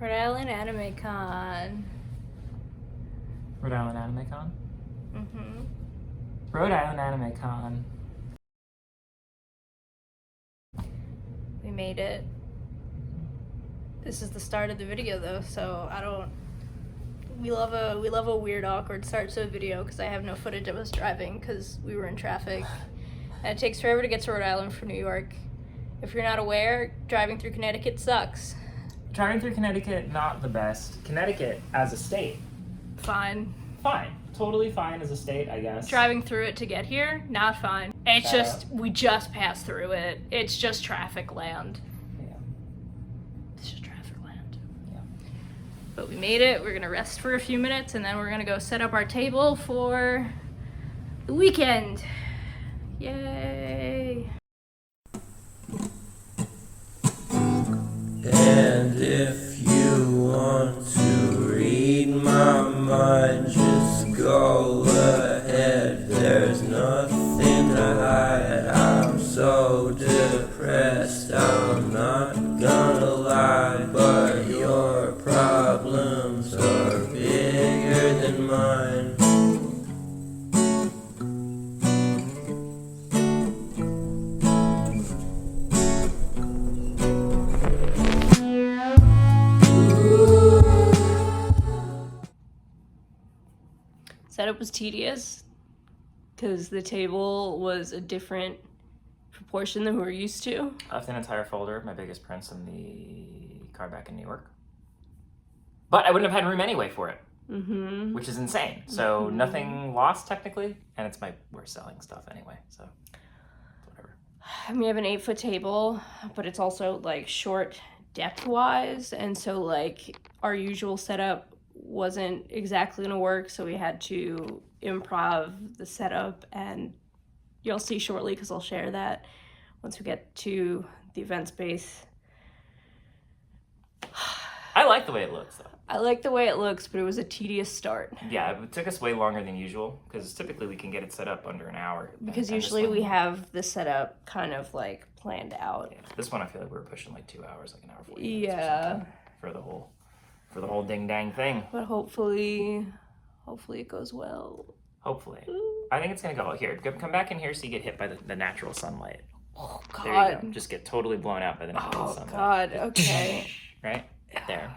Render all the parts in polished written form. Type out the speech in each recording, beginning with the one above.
Rhode Island Anime Con. Rhode Island Anime Con? Mm-hmm. Rhode Island Anime Con. We made it. This is the start of the video though, so we love a weird, awkward start to a video because I have no footage of us driving because we were in traffic. And it takes forever to get to Rhode Island from New York. If you're not aware, driving through Connecticut sucks. Driving through Connecticut, not the best. Connecticut as a state. Fine. Fine. Totally fine as a state, I guess. Driving through it to get here, not fine. It's just, we just passed through it. It's just traffic land. Yeah. It's just traffic land. Yeah. But we made it. We're gonna rest for a few minutes and then we're gonna go set up our table for the weekend. Yay. And if you want to read my mind, just go ahead. There's nothing to hide. I'm so depressed, I'm not gonna lie. But your problems are bigger than mine. Setup was tedious because the table was a different proportion than we were used to. I left an entire folder of my biggest prints in the car back in New York. But I wouldn't have had room anyway for it, which is insane. So nothing lost technically, and we're selling stuff anyway, so whatever. We have an 8-foot table, but it's also like short depth-wise, and so like our usual setup wasn't exactly gonna work, so we had to improv the setup, and you'll see shortly because I'll share that once we get to the event space. I like the way it looks though. I like the way it looks, but it was a tedious start. Yeah, it took us way longer than usual because typically we can get it set up under an hour. Because usually we have the setup kind of like planned out. Yeah. This one I feel like we were pushing like 2 hours, like an hour 40 minutes Yeah. for the whole ding dang thing. But hopefully it goes well. Hopefully. I think it's gonna go here. Come back in here so you get hit by the natural sunlight. Oh God. There you go. Just get totally blown out by the natural sunlight. Oh God, okay. Right? There.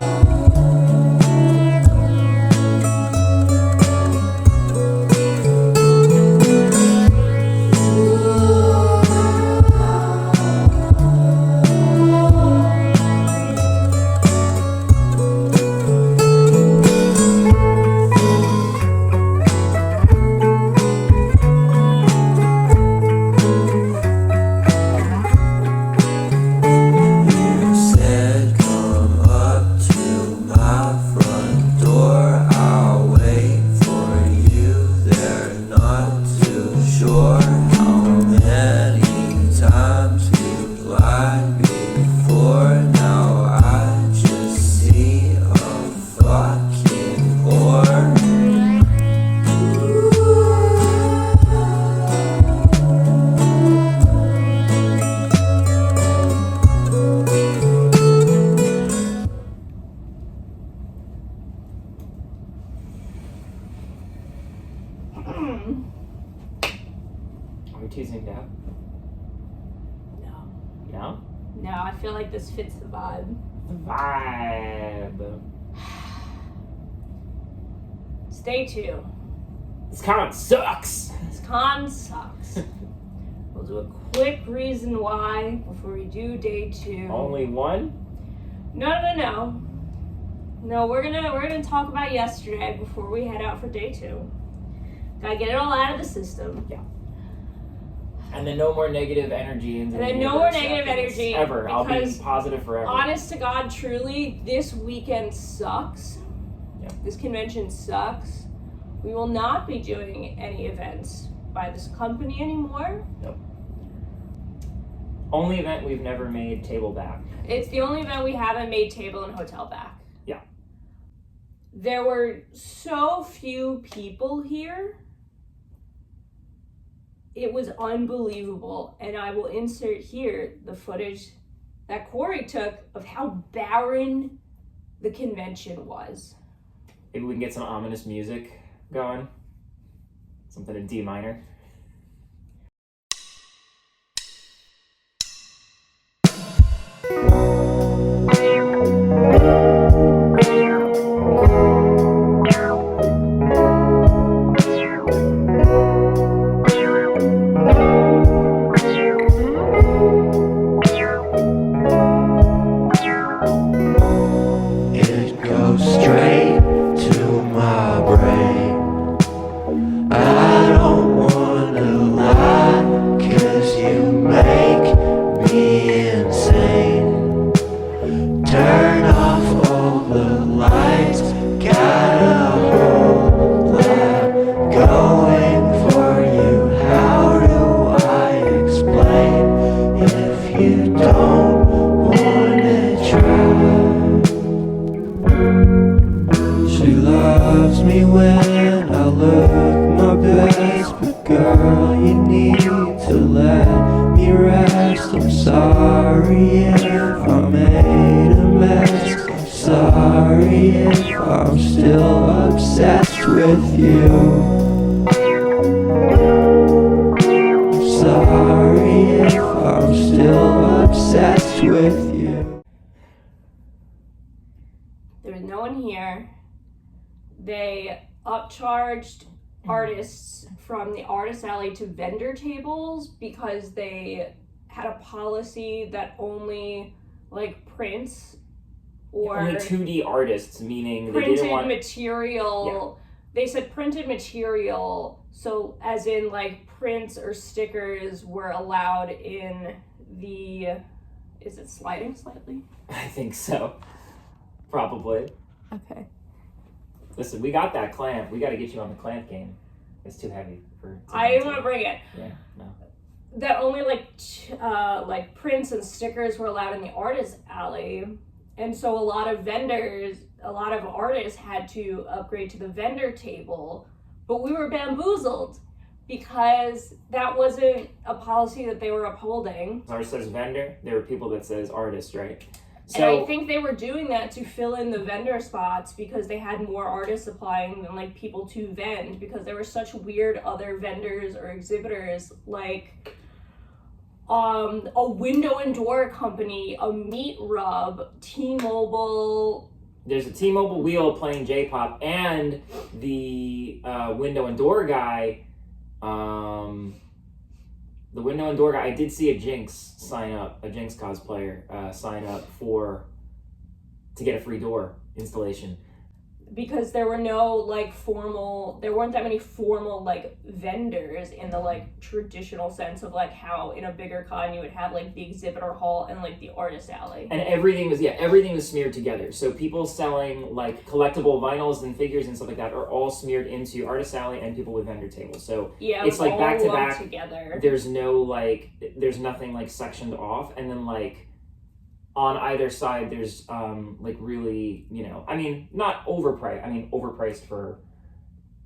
Are we teasing Dad? No. No? No, I feel like this fits the vibe. The vibe. It's day 2. This con sucks. This con sucks. We'll do a quick reason why before we do day 2. Only one? No. No, we're gonna talk about yesterday before we head out for day 2. Gotta get it all out of the system. Yeah. And then no more negative energy. And then no more negative energy. Ever. I'll be positive forever. Honest to God, truly, this weekend sucks. Yeah. This convention sucks. We will not be doing any events by this company anymore. Nope. Only event we've never made table back. It's the only event we haven't made table and hotel back. Yeah. There were so few people here. It was unbelievable, and I will insert here the footage that Corey took of how barren the convention was. Maybe we can get some ominous music going. Something in D minor. It goes straight to my brain. I don't wanna lie, 'cause you make me insane. Turn off all the lights, got a whole lot going for you. How do I explain if you don't wanna try? She loves me when I look my best, but girl, you need to let me rest. I'm sorry if I made a mess. I'm sorry if I'm still obsessed with you. I'm sorry if I'm still obsessed with you. There was no one here. They upcharged artists from the artist alley to vendor tables because they had a policy that only like prints or Only 2D artists, meaning they printed didn't want... material. They said printed material, so as in like prints or stickers were allowed in the, is it sliding slightly? I think so. Probably. Okay. Listen, we got that clamp. We got to get you on the clamp game. It's too heavy for... I want to bring it. Yeah, no. That only like prints and stickers were allowed in the artist alley, and so a lot of artists had to upgrade to the vendor table, but we were bamboozled because that wasn't a policy that they were upholding. Ours says vendor. There were people that says artist, right? And I think they were doing that to fill in the vendor spots because they had more artists applying than like people to vend, because there were such weird other vendors or exhibitors like a window and door company, a meat rub, T-Mobile. There's a T-Mobile wheel playing J-pop, and the window and door guy. The window and door guy, I did see a Jinx cosplayer sign up to get a free door installation. Because there were no there weren't that many formal like vendors in the like traditional sense of like how in a bigger con you would have like the exhibitor hall and like the artist alley. And everything was smeared together. So people selling like collectible vinyls and figures and stuff like that are all smeared into artist alley and people with vendor tables. So yeah, it's like back to lumped back together. There's nothing like sectioned off, and then like on either side there's like really, not overpriced for,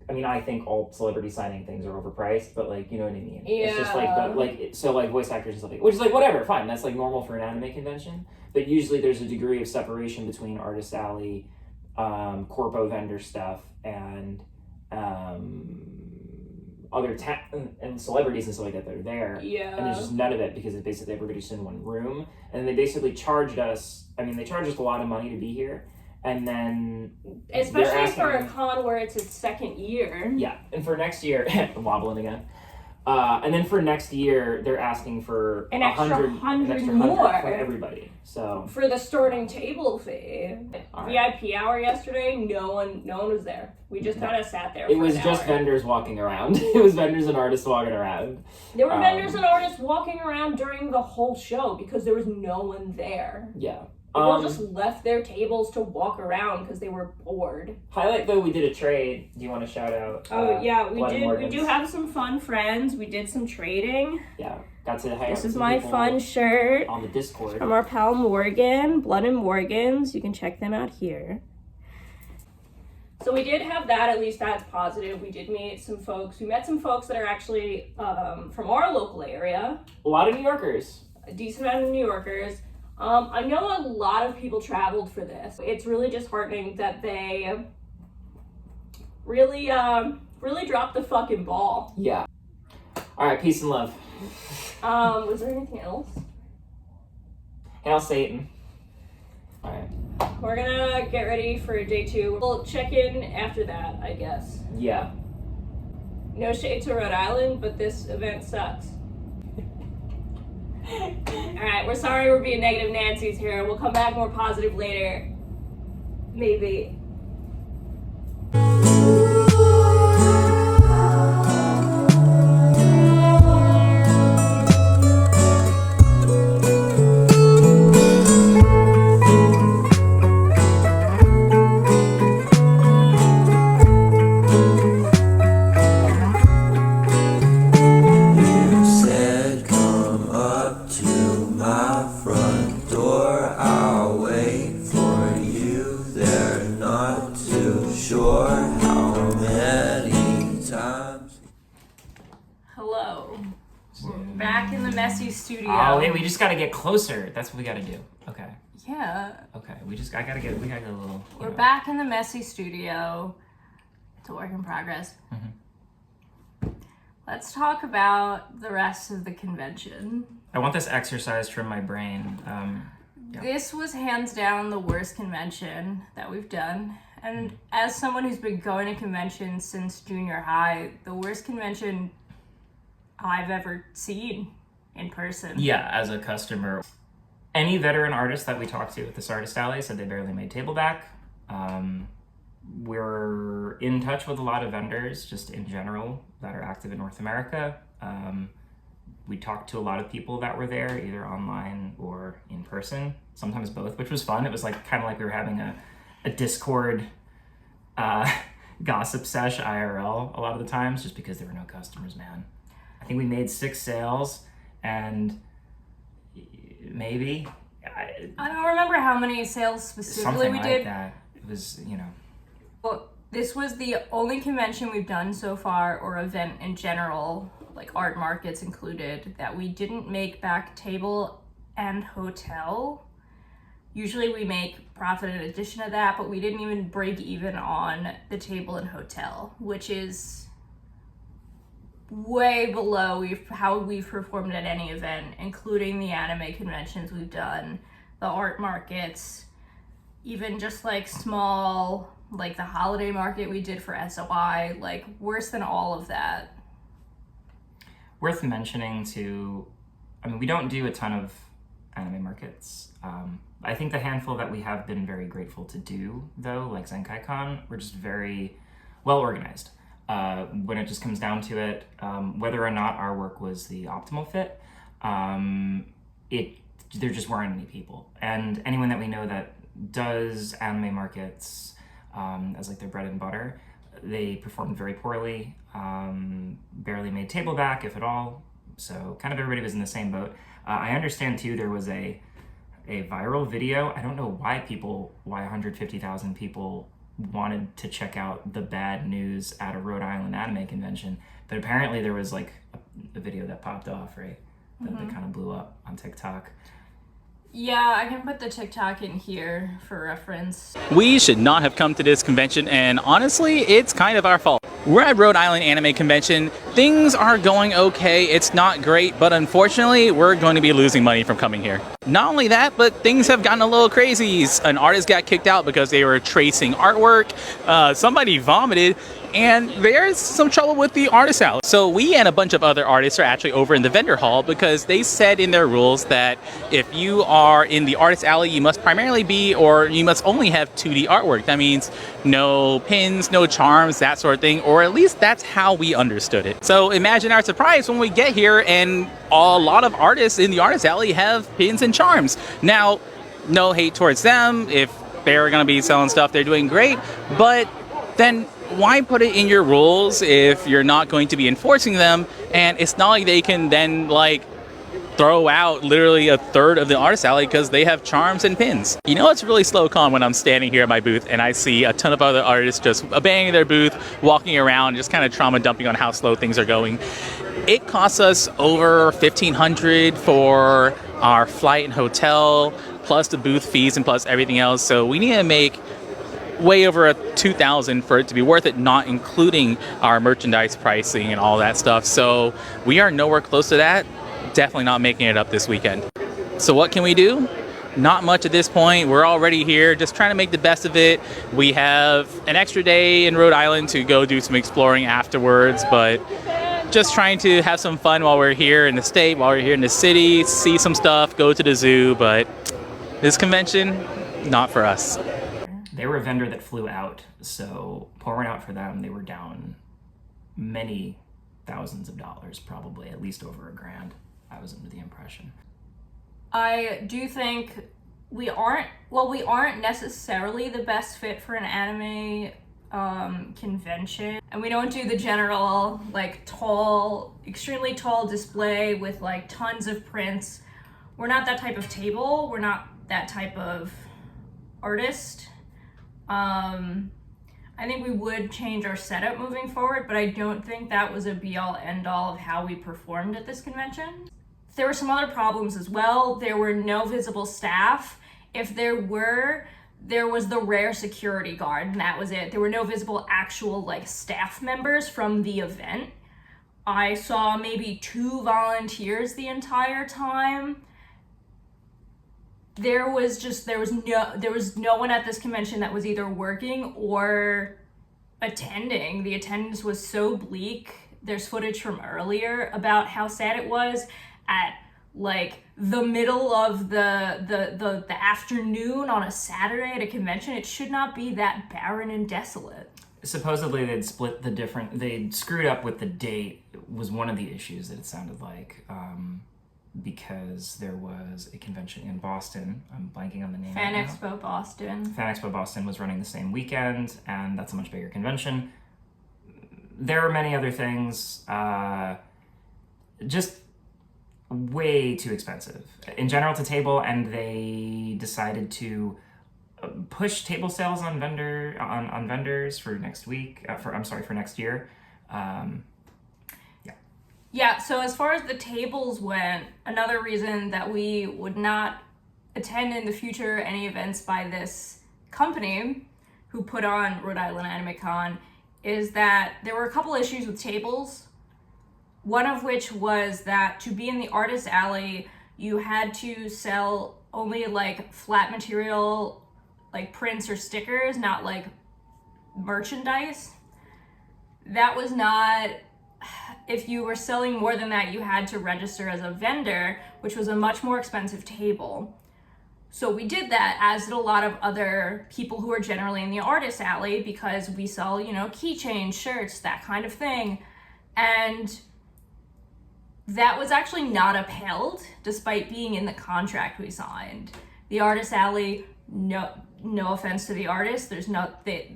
I think all celebrity signing things are overpriced, but like, you know what I mean? Yeah. It's just like voice actors and stuff like, which is like whatever, fine, that's like normal for an anime convention, but usually there's a degree of separation between artist alley, corpo vendor stuff, and other and celebrities and stuff like that are there. Yeah. And there's just none of it because it's basically everybody's in one room. And they basically charged us, they charged us a lot of money to be here. And then... Especially for a con where it's its second year. Yeah. And for next year... I'm wobbling again. And then for next year, they're asking for an extra 100 more for everybody. So for the starting table fee. Right. VIP hour yesterday, no one was there. We just kind of sat there. It was just vendors walking around. It was vendors and artists walking around. There were vendors and artists walking around during the whole show because there was no one there. Yeah. People just left their tables to walk around because they were bored. Highlight though, we did a trade. Do you want to shout out? We do have some fun friends. We did some trading. Yeah, got to hang out. This is my fun shirt on the Discord from our pal Morgan, Blood and Morgans. You can check them out here. So we did have that. At least that's positive. We did meet some folks. We met some folks that are actually from our local area. A lot of New Yorkers. A decent amount of New Yorkers. I know a lot of people traveled for this. It's really disheartening that they really dropped the fucking ball. Yeah. All right, peace and love. Was there anything else? Hail Satan. All right. We're gonna get ready for day 2. We'll check in after that, I guess. Yeah. No shade to Rhode Island, but this event sucks. Alright, we're sorry we're being negative Nancy's here. We'll come back more positive later. Maybe. Hello. We're back in the messy studio. Oh, wait, we just gotta get closer. That's what we gotta do. Okay. Yeah. Okay, we gotta get a little... We're back in the messy studio. It's a work in progress. Mm-hmm. Let's talk about the rest of the convention. I want this exercise from my brain. Yeah. This was hands down the worst convention that we've done. And as someone who's been going to conventions since junior high, the worst convention I've ever seen in person. Yeah, as a customer. Any veteran artist that we talked to at this artist alley said they barely made table back. We're in touch with a lot of vendors just in general that are active in North America. We talked to a lot of people that were there, either online or in person, sometimes both, which was fun. It was like kind of like we were having a Discord gossip sesh IRL a lot of the times, just because there were no customers, man. I think we made 6 sales, and maybe I don't remember how many sales specifically we did. That. It was, you know. Well, this was the only convention we've done so far, or event in general, like art markets included, that we didn't make back table and hotel. Usually we make profit in addition to that, but we didn't even break even on the table and hotel, which is way below how we've performed at any event, including the anime conventions we've done, the art markets, even just like small, like the holiday market we did for SOI, like worse than all of that. Worth mentioning too, I mean, we don't do a ton of anime markets. I think the handful that we have been very grateful to do, though, like ZenkaiCon, we're just very well organized. When it just comes down to it, whether or not our work was the optimal fit, there just weren't any people. And anyone that we know that does anime markets as like their bread and butter, they performed very poorly, barely made table back, if at all. So kind of everybody was in the same boat. I understand too, there was a viral video. I don't know why 150,000 people wanted to check out the bad news at a Rhode Island anime convention, but apparently there was like a video that popped off, right? That kind of blew up on TikTok. Yeah, I can put the TikTok in here for reference. We should not have come to this convention, and honestly, it's kind of our fault. We're at Rhode Island Anime Convention. Things are going okay. It's not great, but unfortunately, we're going to be losing money from coming here. Not only that, but things have gotten a little crazy. An artist got kicked out because they were tracing artwork. Somebody vomited. And there's some trouble with the artist alley. So we and a bunch of other artists are actually over in the vendor hall because they said in their rules that if you are in the artist alley, you must primarily be, or you must only have 2D artwork. That means no pins, no charms, that sort of thing, or at least that's how we understood it. So imagine our surprise when we get here and a lot of artists in the artist alley have pins and charms. Now, no hate towards them. If they're gonna be selling stuff, they're doing great, but then why put it in your rules if you're not going to be enforcing them? And it's not like they can then like throw out literally a third of the artist alley because they have charms and pins. You know, it's really slow con when I'm standing here at my booth and I see a ton of other artists just abandoning their booth, walking around, just kind of trauma dumping on how slow things are going. It costs us over $1,500 for our flight and hotel, plus the booth fees and plus everything else. So we need to make way over $2,000 for it to be worth it, not including our merchandise pricing and all that stuff. So we are nowhere close to that. Definitely not making it up this weekend. So what can we do? Not much at this point. We're already here, just trying to make the best of it. We have an extra day in Rhode Island to go do some exploring afterwards, but just trying to have some fun while we're here in the state, while we're here in the city, see some stuff, go to the zoo, but this convention, not for us. They were a vendor that flew out, so pouring out for them, they were down many thousands of dollars, probably at least over $1,000. I was under the impression. I do think we aren't necessarily the best fit for an anime convention, and we don't do the general like tall, extremely tall display with like tons of prints. We're not that type of table. We're not that type of artist. I think we would change our setup moving forward, but I don't think that was a be-all end-all of how we performed at this convention. There were some other problems as well. There were no visible staff. If there was the rare security guard, and that was it. There were no visible actual like staff members from the event. I saw maybe 2 volunteers the entire time. There was no one at this convention that was either working or attending. The attendance was so bleak. There's footage from earlier about how sad it was at like the middle of the afternoon on a Saturday at a convention. It should not be that barren and desolate. Supposedly they'd they'd screwed up with the date was one of the issues that it sounded like. Because there was a convention in Boston. I'm blanking on the name. Fan Expo Boston. Fan Expo Boston was running the same weekend, and that's a much bigger convention. There are many other things, just way too expensive in general to table, and they decided to push table sales on vendors for next week. For next year. Yeah, so as far as the tables went, another reason that we would not attend in the future any events by this company who put on Rhode Island Anime Con is that there were a couple issues with tables. One of which was that to be in the artist alley, you had to sell only like flat material, like prints or stickers, not like merchandise. That was not... If you were selling more than that, you had to register as a vendor, which was a much more expensive table. So we did that, as did a lot of other people who are generally in the artist alley, because we sell, keychains, shirts, that kind of thing. And that was actually not upheld, despite being in the contract we signed. The artist alley, no offense to the artists, they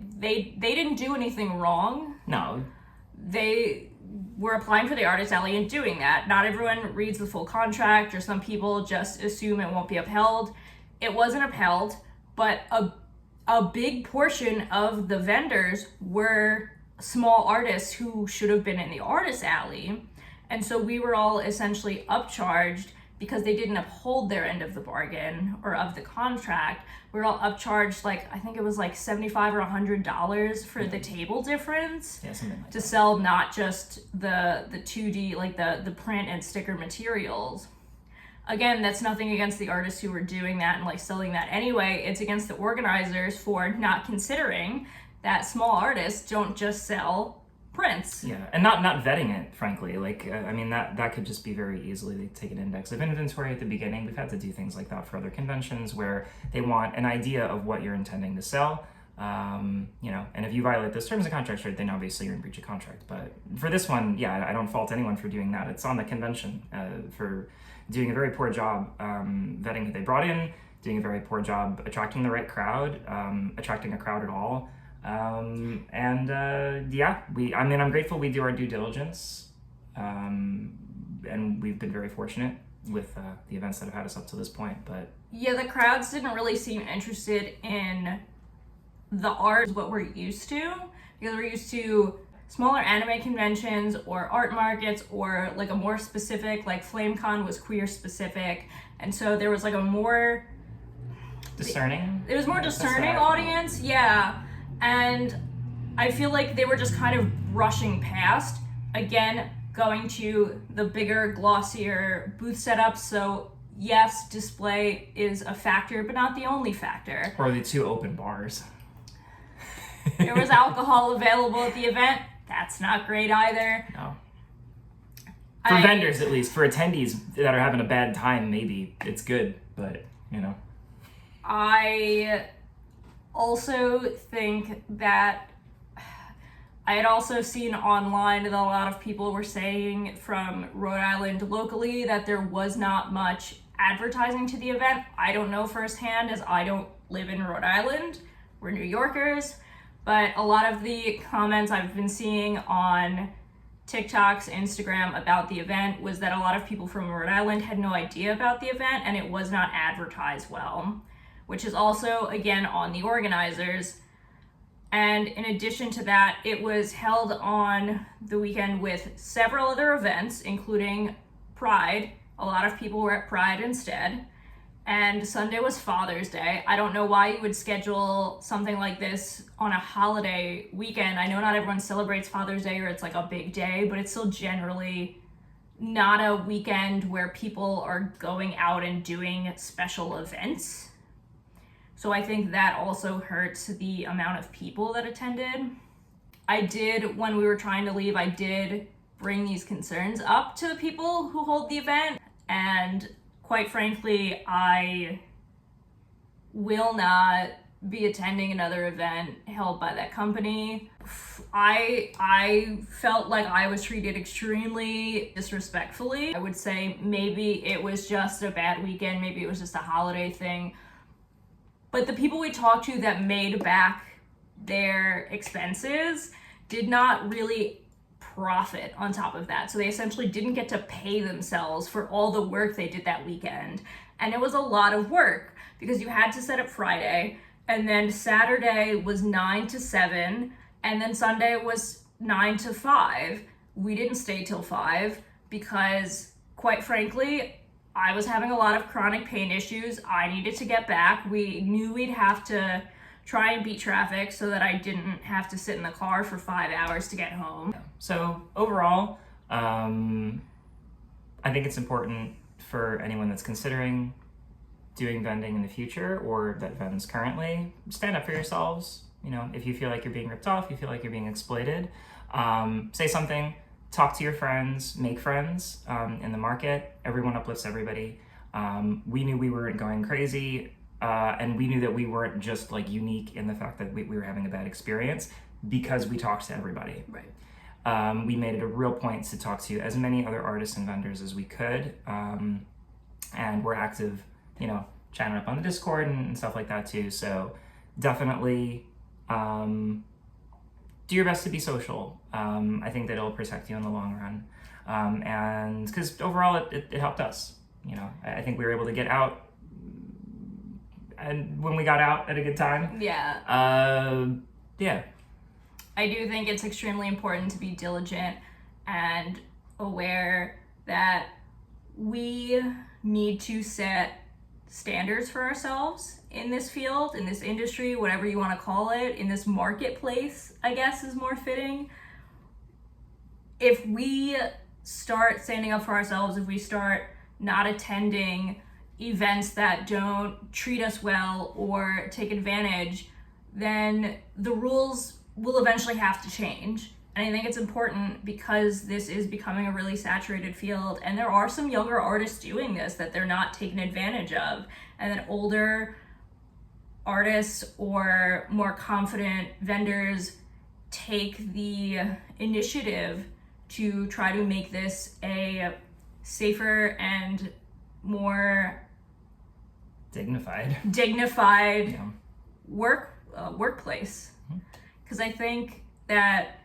didn't do anything wrong. No. They were applying for the artist alley and doing that. Not everyone reads the full contract, or some people just assume it won't be upheld. It wasn't upheld, but a big portion of the vendors were small artists who should have been in the artist alley. And so we were all essentially upcharged because they didn't uphold their end of the bargain or of the contract. We were all upcharged, I think it was $75 or $100 for the table difference. Yeah, something like to that. sell not just the 2D, the print and sticker materials. Again, that's nothing against the artists who were doing that and selling that anyway. It's against the organizers for not considering that small artists don't just sell prints. Yeah, and not vetting it, frankly. That could just be very easily, they take an index of inventory at the beginning. We've had to do things like that for other conventions where they want an idea of what you're intending to sell. And if you violate those terms of contract, right, then obviously you're in breach of contract. But for this one, yeah, I don't fault anyone for doing that. It's on the convention for doing a very poor job vetting who they brought in, doing a very poor job attracting the right crowd, attracting a crowd at all. I'm grateful we do our due diligence, and we've been very fortunate with the events that have had us up to this point. But yeah, the crowds didn't really seem interested in the art, what we're used to, because we're used to smaller anime conventions or art markets, or a more specific, FlameCon was queer specific. And so there was like a more Discerning? it was more That's discerning what I felt. audience, yeah. And I feel like they were just kind of rushing past. Again, going to the bigger, glossier booth setups. So yes, display is a factor, but not the only factor. Or the 2 open bars. There was alcohol available at the event. That's not great either. No. For vendors, at least. For attendees that are having a bad time, maybe it's good, but, you know. I also think that I had also seen online that a lot of people were saying from Rhode Island locally that there was not much advertising to the event. I don't know firsthand, as I don't live in Rhode Island. We're New Yorkers. But a lot of the comments I've been seeing on TikToks, Instagram about the event was that a lot of people from Rhode Island had no idea about the event and it was not advertised well, which is also, again, on the organizers. And in addition to that, it was held on the weekend with several other events, including Pride. A lot of people were at Pride instead. And Sunday was Father's Day. I don't know why you would schedule something like this on a holiday weekend. I know not everyone celebrates Father's Day or it's like a big day, but it's still generally not a weekend where people are going out and doing special events. So I think that also hurts the amount of people that attended. I did, when we were trying to leave, I did bring these concerns up to the people who hold the event. And quite frankly, I will not be attending another event held by that company. I felt like I was treated extremely disrespectfully. I would say maybe it was just a bad weekend, maybe it was just a holiday thing. But the people we talked to that made back their expenses did not really profit on top of that. So they essentially didn't get to pay themselves for all the work they did that weekend. And it was a lot of work because you had to set up Friday, and then Saturday was 9 to 7, and then Sunday was 9 to 5. We didn't stay till 5 because, quite frankly, I was having a lot of chronic pain issues. I needed to get back. We knew we'd have to try and beat traffic so that I didn't have to sit in the car for 5 hours to get home. So overall, I think it's important for anyone that's considering doing vending in the future or that vends currently, stand up for yourselves. You know, if you feel like you're being ripped off, you feel like you're being exploited, say something. Talk to your friends, make friends in the market. Everyone uplifts everybody. We knew we weren't going crazy, and we knew that we weren't just like unique in the fact that we were having a bad experience because we talked to everybody. Right. We made it a real point to talk to as many other artists and vendors as we could, and we're active, you know, chatting up on the Discord and stuff like that too. So definitely do your best to be social. I think that it'll protect you in the long run. And because overall it helped us. You know, I think we were able to get out, and when we got out at a good time. Yeah. Yeah. I do think it's extremely important to be diligent and aware that we need to set standards for ourselves in this field, in this industry, whatever you want to call it, in this marketplace, I guess is more fitting. If we start standing up for ourselves, if we start not attending events that don't treat us well or take advantage, then the rules will eventually have to change. And I think it's important because this is becoming a really saturated field, and there are some younger artists doing this that they're not taken advantage of, and then older artists or more confident vendors take the initiative to try to make this a safer and more Dignified yeah. Workplace. Because I think that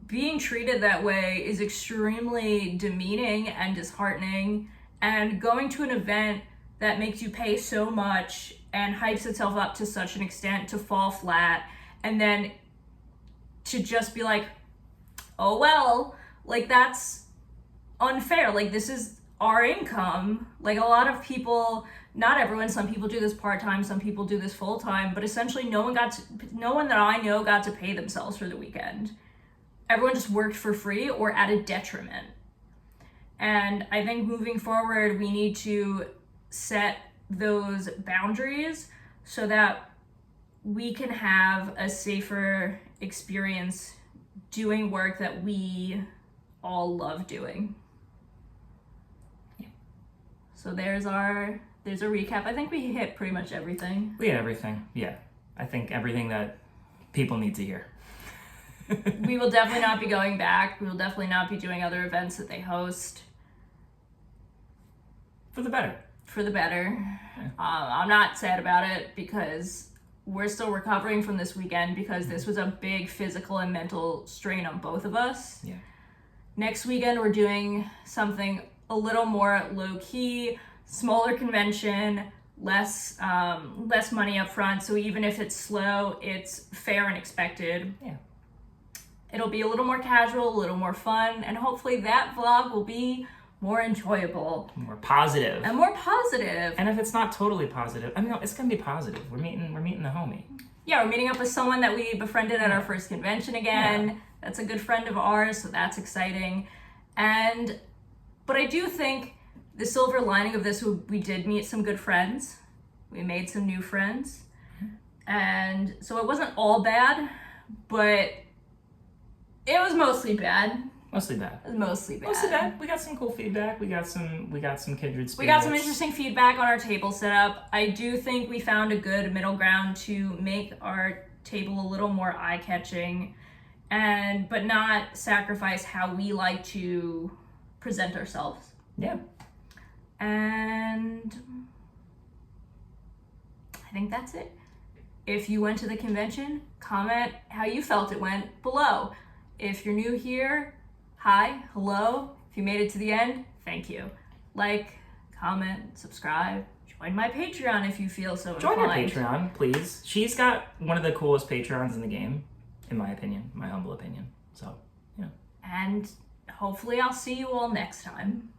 being treated that way is extremely demeaning and disheartening, and going to an event that makes you pay so much and hypes itself up to such an extent to fall flat, and then to just be like, oh well, like that's unfair. Like this is our income. Like, a lot of people, not everyone, some people do this part-time, some people do this full-time, but essentially no one that I know got to pay themselves for the weekend. Everyone just worked for free or at a detriment. And I think moving forward, we need to set those boundaries so that we can have a safer experience doing work that we all love doing. Yeah. So there's a recap. I think we hit pretty much everything. We had everything. Yeah. I think everything that people need to hear. We will definitely not be going back. We will definitely not be doing other events that they host. For the better. For the better. Yeah. I'm not sad about it because we're still recovering from this weekend because this was a big physical and mental strain on both of us. Yeah. Next weekend, we're doing something a little more low-key, smaller convention, less money up front. So even if it's slow, it's fair and expected. Yeah. It'll be a little more casual, a little more fun, and hopefully that vlog will be more enjoyable. More positive. And more positive. And if it's not totally positive, I mean, no, it's gonna be positive. We're meeting the homie. Yeah, we're meeting up with someone that we befriended at our first convention again. Yeah. That's a good friend of ours, so that's exciting. But I do think the silver lining of this, we did meet some good friends. We made some new friends. And so it wasn't all bad, but it was mostly bad. Mostly bad. It was mostly bad. Mostly bad. We got some cool feedback. We got some kindred spirits. We got some interesting feedback on our table setup. I do think we found a good middle ground to make our table a little more eye-catching, but not sacrifice how we like to present ourselves. Yeah. And I think that's it. If you went to the convention, comment how you felt it went below. If you're new here, hi, hello. If you made it to the end, thank you. Like, comment, subscribe, join my Patreon if you feel so Join our inclined. Patreon, please. She's got one of the coolest Patreons in the game, in my opinion, my humble opinion. So, And hopefully I'll see you all next time.